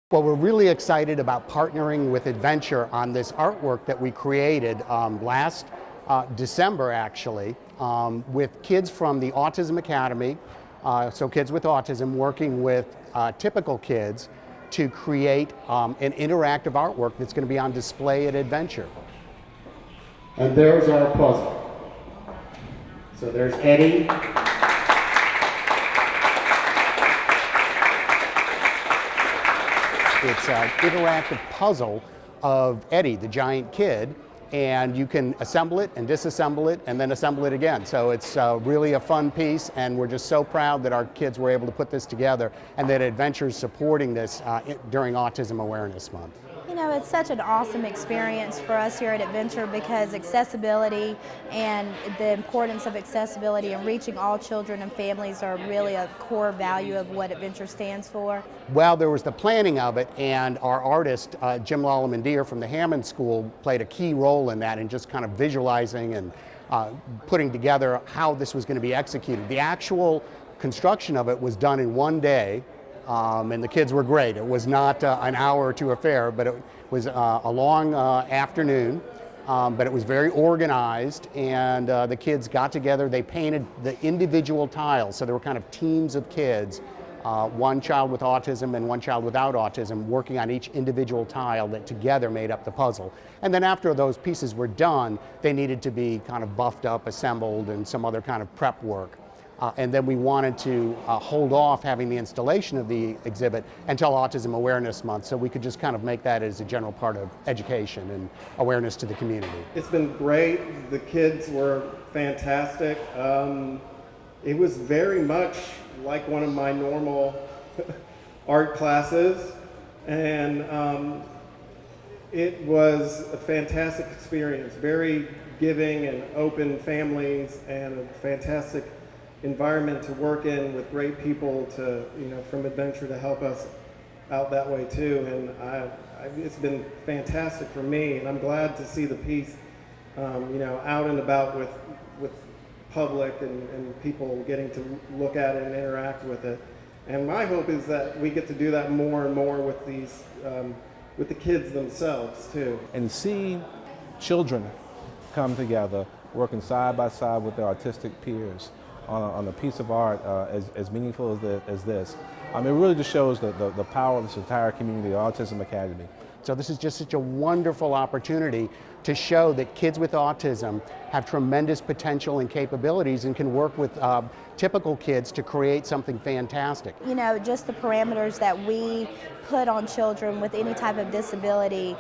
Well, we're really excited about partnering with EdVenture on this artwork that we created last December, actually, with kids from the Autism Academy, so kids with autism working with typical kids to create an interactive artwork that's going to be on display at EdVenture. And there's our puzzle. So there's Eddie. It's an interactive puzzle of Eddie, the giant kid, and you can assemble it and disassemble it and then assemble it again. So it's really a fun piece, and we're just so proud that our kids were able to put this together and that EdVenture is supporting this during Autism Awareness Month. You know, it's such an awesome experience for us here at EdVenture because accessibility and the importance of accessibility and reaching all children and families are really a core value of what EdVenture stands for. Well, there was the planning of it, and our artist, Jim Lalumondier from the Hammond School, played a key role in that, and just kind of visualizing and putting together how this was going to be executed. The actual construction of it was done in one day. And the kids were great. It was not an hour or two affair, but it was a long afternoon. But it was very organized, and the kids got together. They painted the individual tiles, so there were kind of teams of kids, one child with autism and one child without autism, working on each individual tile that together made up the puzzle. And then after those pieces were done, they needed to be kind of buffed up, assembled, and some other kind of prep work. And then we wanted to hold off having the installation of the exhibit until Autism Awareness Month, so we could just kind of make that as a general part of education and awareness to the community. It's been great. The kids were fantastic. It was very much like one of my normal art classes, and it was a fantastic experience. Very giving and open families, and a fantastic environment to work in with great people to, from EdVenture to help us out that way too. And it's been fantastic for me, and I'm glad to see the piece, out and about with public and people getting to look at it and interact with it. And my hope is that we get to do that more and more with these, with the kids themselves too. And see children come together, working side by side with their autistic peers on a piece of art as meaningful as this. It really just shows the power of this entire community, the Autism Academy. So this is just such a wonderful opportunity to show that kids with autism have tremendous potential and capabilities and can work with typical kids to create something fantastic. You know, just the parameters that we put on children with any type of disability,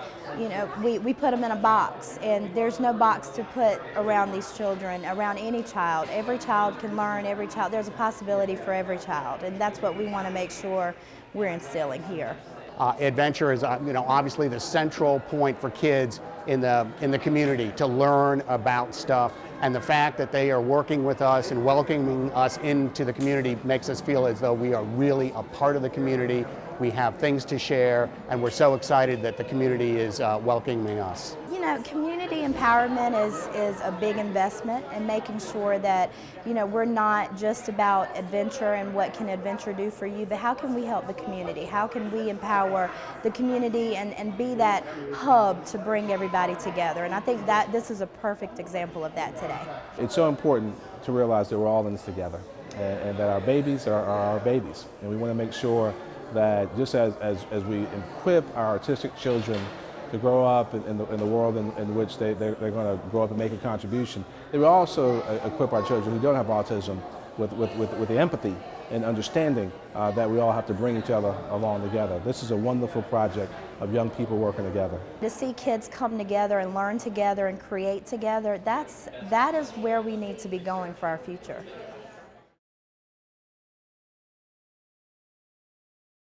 we put them in a box, and there's no box to put around these children, around any child. Every child can learn, there's a possibility for every child, and that's what we want to make sure we're instilling here. EdVenture is, obviously the central point for kids in the community to learn about stuff, and the fact that they are working with us and welcoming us into the community makes us feel as though we are really a part of the community. We have things to share, and we're so excited that the community is welcoming us. Community empowerment is a big investment in making sure that, we're not just about EdVenture and what can EdVenture do for you, but how can we help the community? How can we empower the community and be that hub to bring everybody together? And I think that this is a perfect example of that today. It's so important to realize that we're all in this together, and that our babies are our babies. And we want to make sure that just as we equip our autistic children to grow up in the world in which they're going to grow up and make a contribution, they will also equip our children who don't have autism with the empathy and understanding that we all have to bring each other along together. This is a wonderful project of young people working together. To see kids come together and learn together and create together, that is where we need to be going for our future.